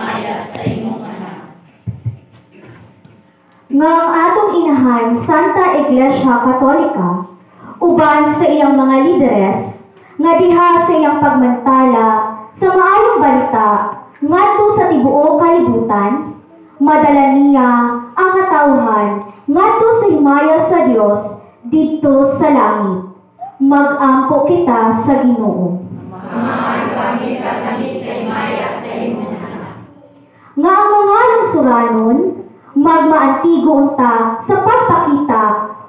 himaya sa imong anak. Nga ang atong inahan, Santa Iglesia Katolika, uban sa iyang mga lideres, nga diha sa iyang pagmantala sa maayong balita ngadto sa tibuok kalibutan, madala niya ang katawhan ngadto sa himaya sa Dios didto sa langit. Mag-ampo kita sa Ginoo. Amahan kami sa himaya sa imong anak. Nga ang mga lungsuranon, magmaantigo unta sa pagpakita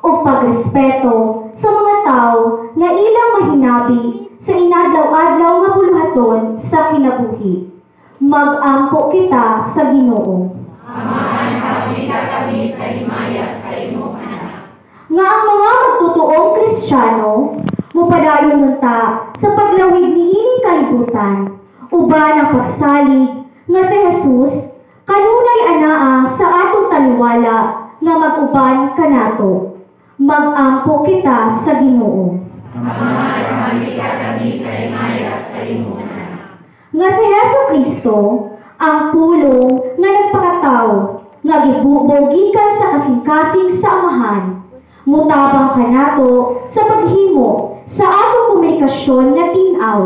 o pagrespeto sa mga tao nga ilang mahinabi sa inadlaw-adlaw nga buluhaton sa kinabuhi. Mag-ampo kita sa Ginoo. Amahan kami sa himaya sa imong anak. Nga ang mga magtutuong Kristiyano, mupadayon unta sa paglawig niining kalibutan, uban ang pagsalig nga si Jesus kanunay anaa sa atong taliwala nga mag-uban kanato. Mag-ampo kita sa Ginoo. Amahan kami sa himaya sa imong anak. Nga si Hesu Kristo ang pulong nga nagpakatawo nga gibubog gikan sa kasing-kasing sa Amahan. Mutabang kanato sa paghimo sa atong komunikasyon nga tin-aw,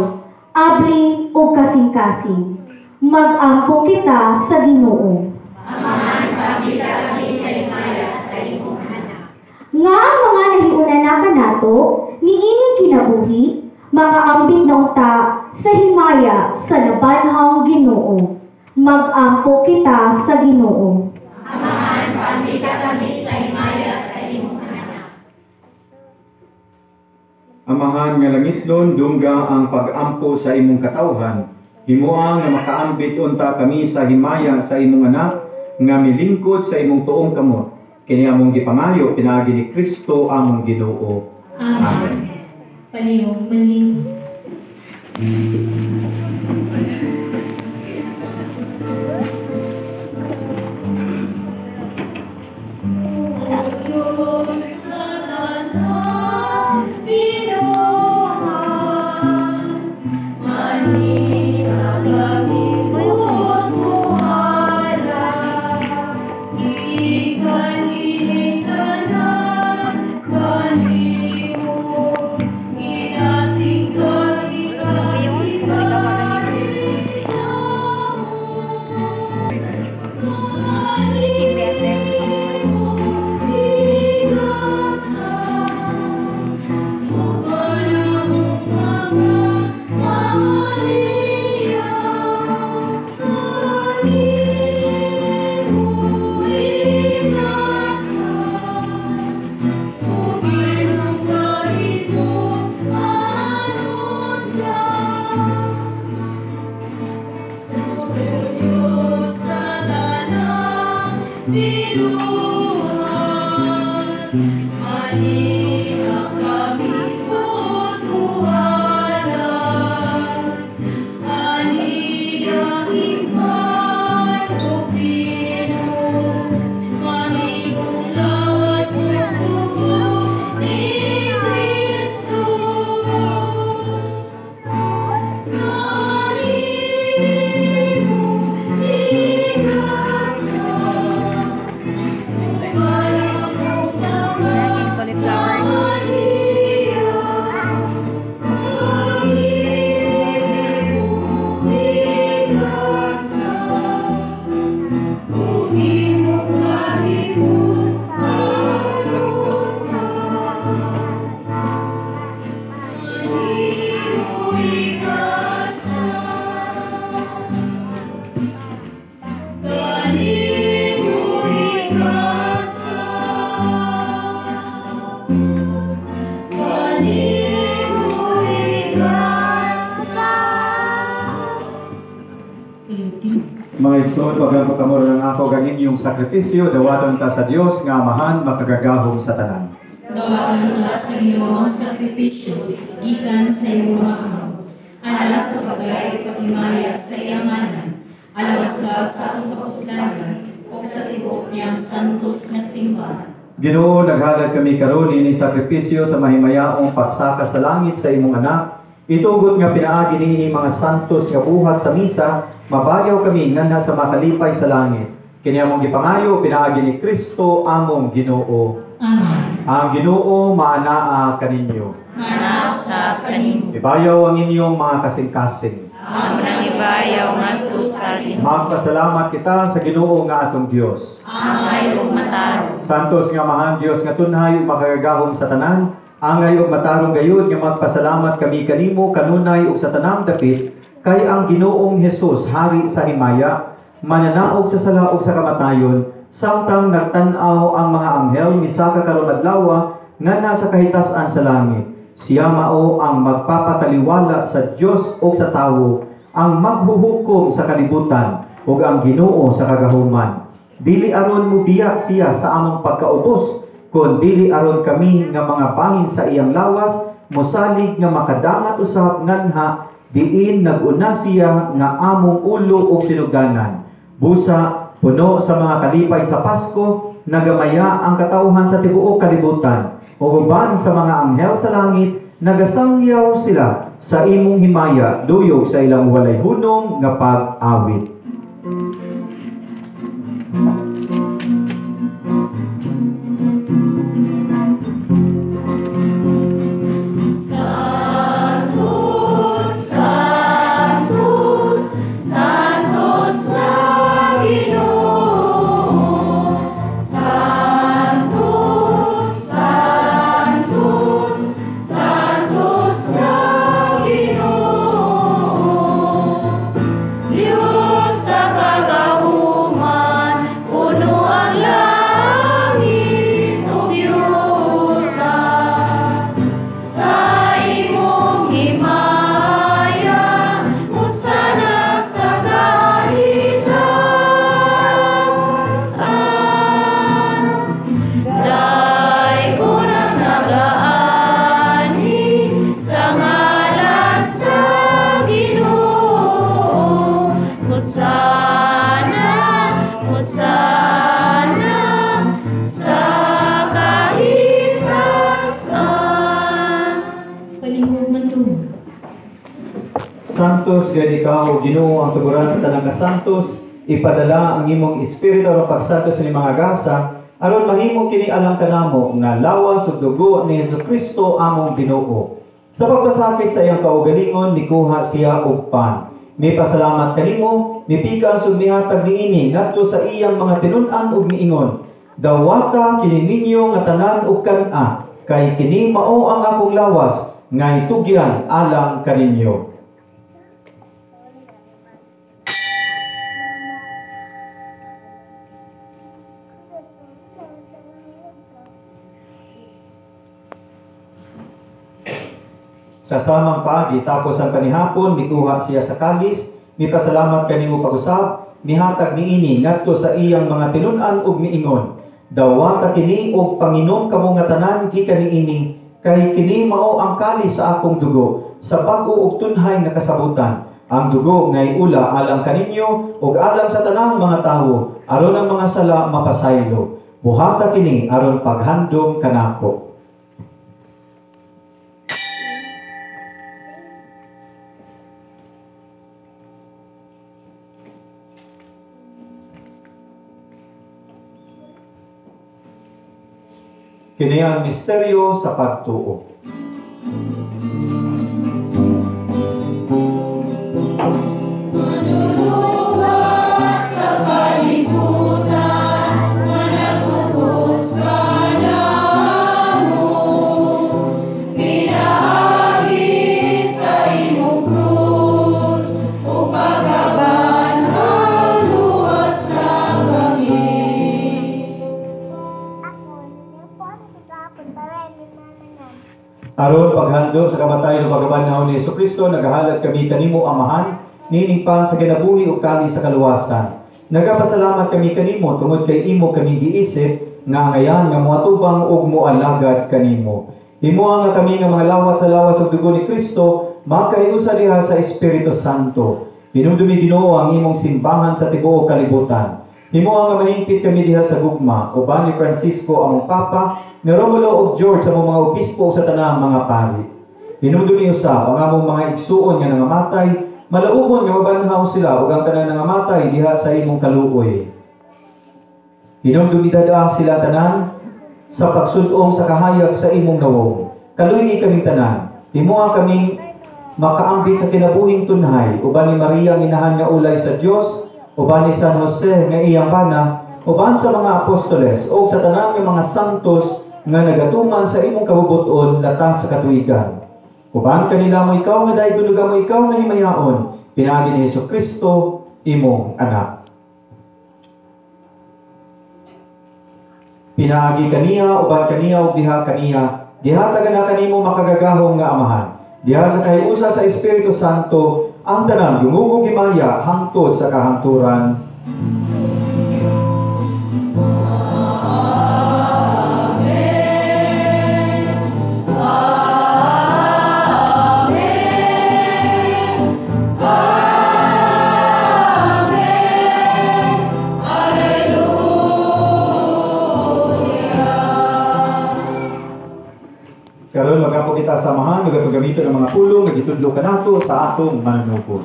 abli o kasing-kasing. Mag-ampo kita sa Ginoo. Amahan kami sa himaya sa imong anak. Nga ang mga nahiuna na kanato, niining kinabuhi, makaambit na unta sa himaya sa nabanhang Ginoo. Mag-ampo kita sa Ginoo. Amahan kami sa himaya sa imong anak. Amahan nga langitlon, dungga ang pag-ampo sa imong katawhan. Himuang nga makaambit unta kami sa himaya sa imong anak, nga milingkod sa imong tuong kamot. Kini among gipangayo pinaagi ni Kristo among Ginoo. Amen. Palihog manlingkod. Mga igsoon, wag pakamuro ng ako gaging yung sakripisyo, dawaton ta sa Dios nga Amahan makagagahom sa tanan. Dawaton ta sa Ginoo ang sakripisyo gikan sa imong mga kamot. Alas sa pagay ipakimaya sa iyang ngalan, alas sa atong kapuslanan o sa tibok niyang santos nga simbahan. Ginoo, naghalad kami karon ini sakripisyo sa mahimayaong pagsaka sa langit sa imong anak, Itugot nga pinaagi niini mga santos nga buhat sa misa, mabayaw kami nga sa makalipay sa langit. Kini among gipangayo pinaagi ni Kristo among Ginoo. Amen. Ang Ginoo maanaa kaninyo. Manao sa kanimo. Ibayaw ang inyong mga kasing-kasing. Amo nang ibayaw ngadto sa Ginoo. Magpasalamat kita sa Ginoo nga atong Dios. Angay ug matarong. Santos nga mahang Dios nga tunhay ug makagagahom sa tanan, angay ug matarong gayud nga magpasalamat kami kanimo kanunay ug sa tanang dapit kay ang Ginoong Hesus hari sa himaya mananaog sa sala ug sa kamatayon samtang nagtan-aw ang mga anghel misaka karon adlaw nga nasa kahitasan sa langit. Siya mao ang magpapataliwala sa Dios ug sa tawo, ang maghuhukom sa kalibutan ug ang Ginoo sa kagahuman. Dili aron mubiya siya sa among pagkaubos, kun dili aron kami nga mga bangin sa iyang lawas, mosalig nga makadangat usab nganha diin naguna siya nga among ulo ug sinugdanan. Busa puno sa mga kalipay sa Pasko, nagamaya ang katawhan sa tibuok kalibutan. O uban sa mga anghel sa langit, nagasangyaw sila sa imong himaya, duyog sa ilang walay hunong nga pag-awit. Santos gani ikaw, Ginoo ang tuguran sa tanang kasantos, ipadala ang imong espiritu aron pagsantos ni mga gasa, aron mahimo kini alang kanamo nga lawas ug dugo ni Jesucristo among Ginoo. Sa pagpasakit sa iyang kaugalingon, mikuha siya og pan. May pasalamat kanimo, mipikas ug mihatag niini ngadto sa iyang mga tinun-an ug miingon, dawata kini ninyo nga tanan ug kan-a, kay kini mao ang akong lawas nga itugyan alang kaninyo. Sa samang pagi, tapos ang kanihapon, mikuha siya sa kalis, mipasalamat kanimo pag-usab, mihatag niini ngadto sa iyang mga tinun-an ug miingon, dawata kini og panginom kamo nga tanan gikan niini, kay kini mao ang kalis sa akong dugo, sa bag-o ug tunhay nga kasabutan. Ang dugo ngay ula alang kaninyo ug alang sa tanang mga tawo, aron ang mga sala mapasaylo. Buhata kini aron paghandom kanako. Kini ang misteryo sa pagtuo. Manuluwas sa kalibutan, nga nagtubos ka namo. Pinaagi sa imong krus, upang kabanhang luwas sa kami. Aron paghandom sa kamatayon ug pagkabanhaw ni Jesucristo, nagahalad kami kanimo Amahan, niningpang sa kinabuhi ug kali sa kaluwasan. Nagapasalamat kami kanimo tungod kay imo kami giisip nga ngayan nga moatubang ug moalagad kanimo. Himuha nga kami nga mga lawat sa lawas ug dugo ni Kristo, makaiusa diha sa Espiritu Santo. Hinumdumi Ginoo ang imong simbahan sa tibuok kalibutan. Himuha nga mahingpit kami diha sa gugma, uban ni Francisco among Papa, ni Romulo ug George sa mga obispo sa tanang mga pari. Hinumdumi usab ang among mga igsuon nga nangamatay, malaumon nga mabanhaw sila ug ang tanan nangamatay diha sa imong kaluoy. Hinumdumi dadaang sila tanan sa pagsudong sa kahayag sa imong nawong. Kaluoy kaming tanan, himuha kaming makaambit sa kinabuhing tunhay, uban ni Maria inahan nga ulay sa Dios, uban ni San Jose nga iyang bana, uban sa mga apostoles o sa tanan nga mga santos nga nagatuman sa imong kabubuton latas sa katuigan. Uban kanila mo ikaw nga dahil dulugan mo ikaw nga himayaon, pinagi ni Jesucristo, imong anak. Pinagi kaniya, uban kaniya, ug diha kaniya, diha taga kanimo makagagahom nga amahan. Diha sa kahiusa sa Espiritu Santo, ang tanan gumugong himaya hangtod sa kahangturan. Karon magapo kita samahan ug ato gamiton ang mga pulong nga gitudlo kanato sa atong manunubos.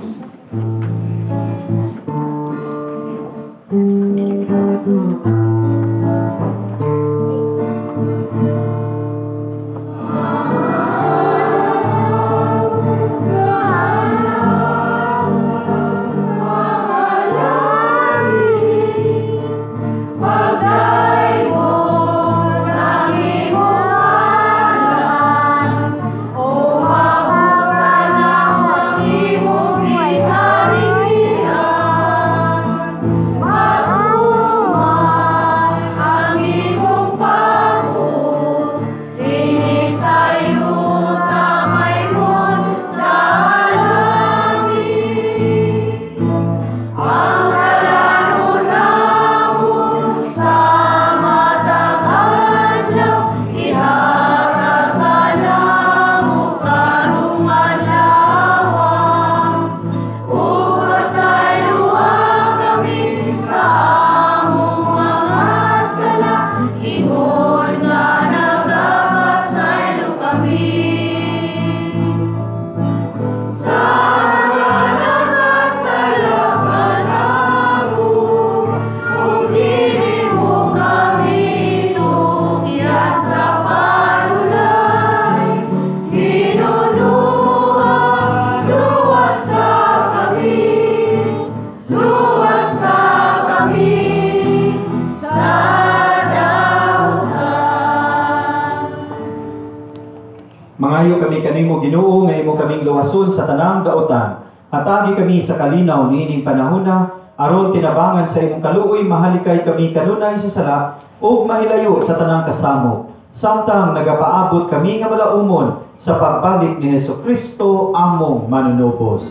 Mangayo kami kanimo Ginoo nga imo kaming luwason sa tanang daotan. Hatagi kami sa kalinaw niining panahona aron tinabangan sa imong kaluoy mahalikay kami kanunay sa sala ug mahilayo sa tanang kasamo. Samtang nagapaabot kami nga malaumon sa pagbalik ni Jesucristo among manunubos.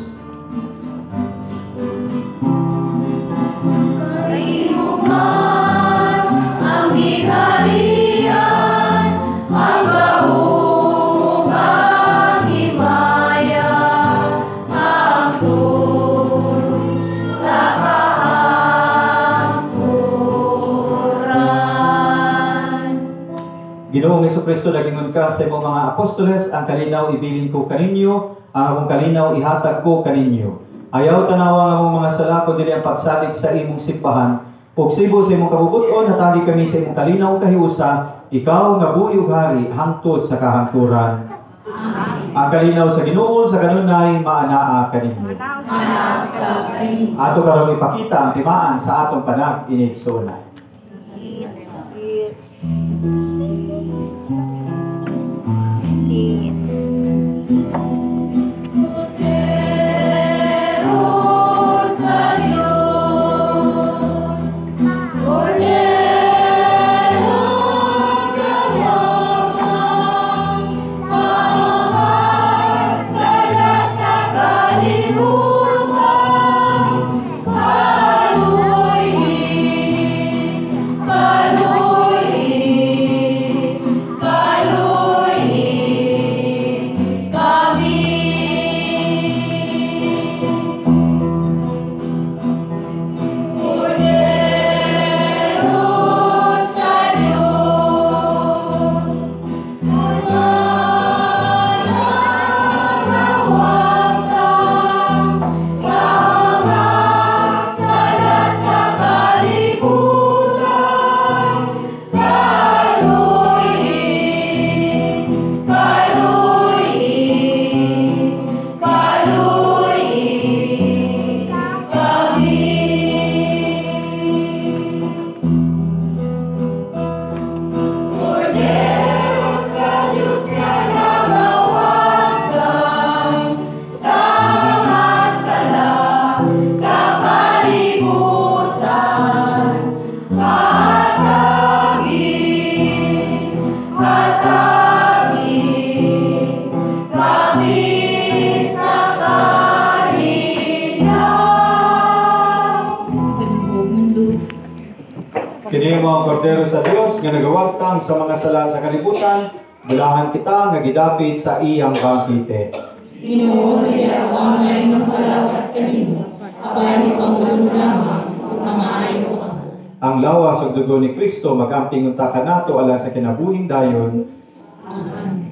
Kanimo man ang ginharian, ang Ginoong Jesucristo, lagingon ka sa imong mga apostoles, ang kalinaw ibilin ko kaninyo, ang akong kalinaw ihatag ko kaninyo. Ayaw tanawa ang among mga sala, kundi ang pagsalig sa imong simbahan. Ug sibo sa imong kabubuton, hatagi kami sa imong kalinaw kahiusa, ikaw nga buhi ug hari, hangtod sa kahangturan. Ang kalinaw sa Ginoo sa kanunay maanaa kaninyo. Ato karong ipakita ang timaan sa atong panag-inigsoonay. Kami Kini mo ang kordero sa Dios nga nagawagtang sa mga sala sa kalibutan, bulahan kita nga gidapit sa iyang bangkite. Ginoo kaya awangay ng palawat kanimo, apan ipamulong lamang ug mamaayo ka. Ang lawas ug dugo ni Kristo magamping unta kanato ala sa kinabuhing dayon. Amen.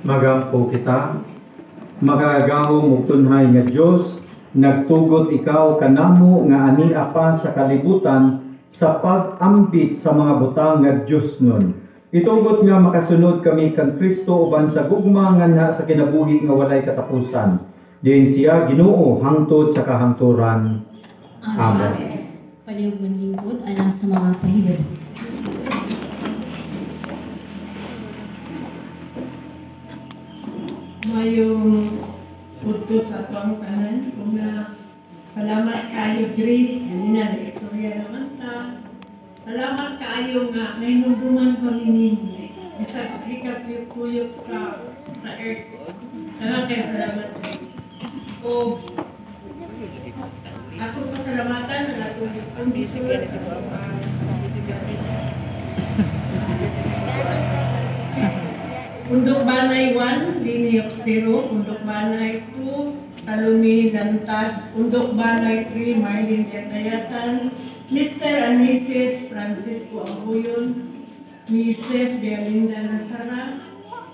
Magampo kita, magagahong ug tunhay nga Dios, nagtugot ikaw kanamo nga ani apa sa kalibutan sa pag-ambit sa mga butang nga Dios nun. Itugot nga makasunod kami kang Kristo uban sa gugma nga sa kinabuhi nga walay katapusan. Diin siya Ginoo hangtod sa kahangturan. Amen. Palihog ng lingkod alang sa mga pahilot. Mayong pudto sa tuwang tanan. Una, salamat kaayo Dre. Kanina nag-istorya naman ta. Salamat kaayo nga nainumduman pa ninyo. Bisag sikat tuyok sa earth. Salamat. O ako pasalamatan ang atong sponsor. Pundok Banay 1, Lini Oxtero. Pundok Banay 2, Salome Dantad. Pundok Banay 3, Marlene Dayatan. Mr. and Mrs. Francisco Abuyon. Mrs. Belinda Nasara.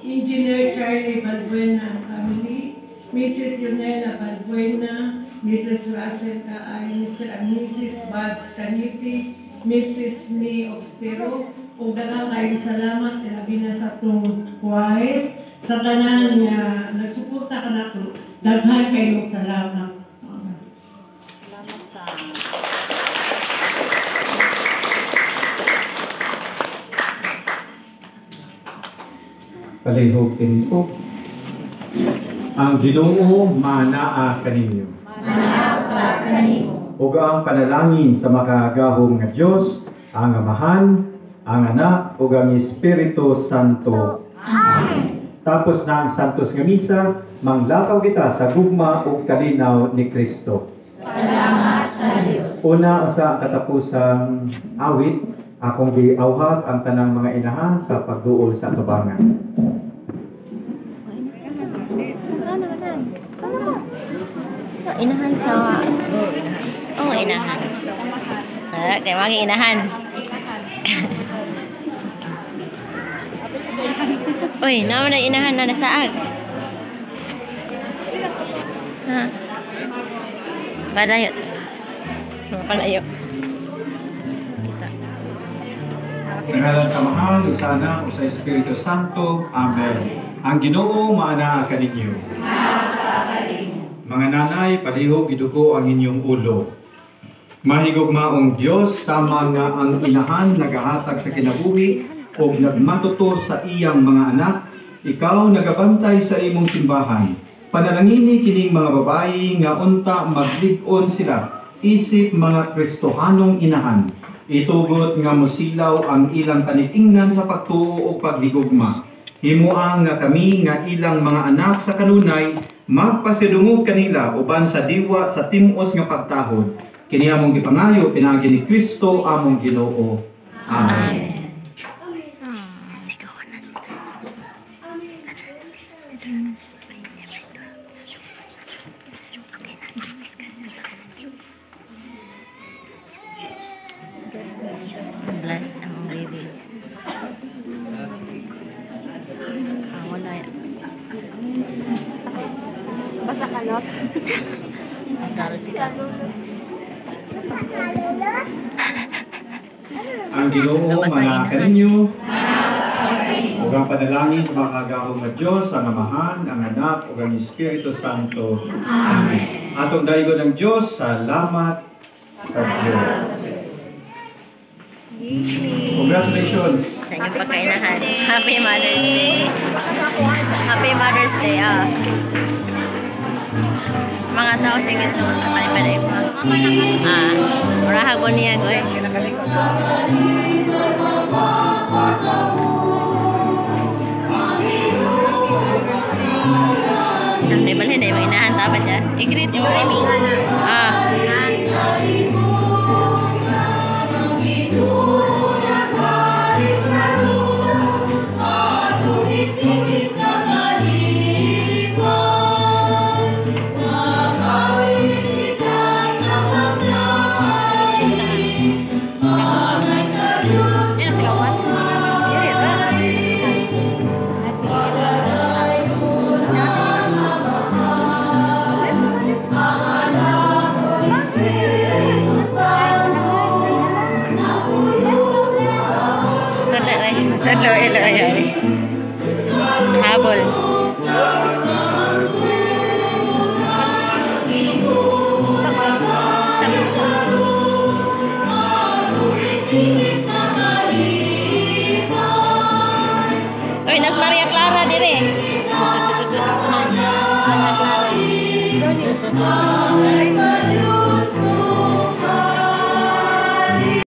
Engineer Charlie Balbuena and family. Mrs. Junela Balbuena. Mrs. Russell Kaay. Mr. and Mrs. Buds Canipi. Mrs. Ni Oxtero. Ug daghang kayong salamat labi na sa atong choir sa tanan nga nagsuporta kanato. Daghan kayong salamat. Palihog kinito. Ang Ginoo manaa kaninyo. Manaa sa kanimo. Ug ang panalangin sa makagahom nga Dios, ang Amahan, ang Anak, ug ang Espiritu Santo. Amen. Tapos na ang Santos nga Misa, manglakaw kita sa gugma ug kalinaw ni Kristo. Salamat sa Diyos. Una sa katapusang awit, akong giawhag ang tanang mga inahan sa pagduol sa tubangan. Inahan sa... Oo, inahan. Kaya maging inahan. Uy, naman na inahan na nasaag. Ha? Palayot. Palayot. Sa ngalan sa Mahal, ug sa Anak, ug sa Espiritu Santo. Amen. Ang Ginoo maanaa kaninyo. Mga nanay, palihog iduko ang inyong ulo. Mahigugmaong Dios sama nga ang inahan nagahatag sa kinabuhi o nagmatutor sa iyang mga anak, ikaw nagabantay sa imong simbahan. Panalangini kining mga babayi nga unta maglig-on sila, isip mga Kristohanong inahan. Itugot nga musilaw ang ilang panitingnan sa pagtuo o paghigugma. Himuang nga kami nga ilang mga anak sa kanunay, magpasidungog kanila uban sa diwa sa timos nga pagtahod. Kini among gipangayo pinagi ni Kristo among Ginoo. Amen. Bless ang baby. Wala yan. Basta kalot. Ang garo sila. Ang Ginoo manaa kaninyo. Ug ang panalangin sa makagahom nga Dios, ang Amahan, ang Anak, ug ang Espiritu Santo. Amen. Atong daygon ng Dios, salamat sa Dios. Congratulations. Sa inyong pagkainahan. Happy Mother's Day. Happy Mother's Day, Mga tao singit naman sa panipanay mo. Marahag mo niya, goy. Hindi ba hindi mo inahantapan niya? I-greet mo rin. Habol.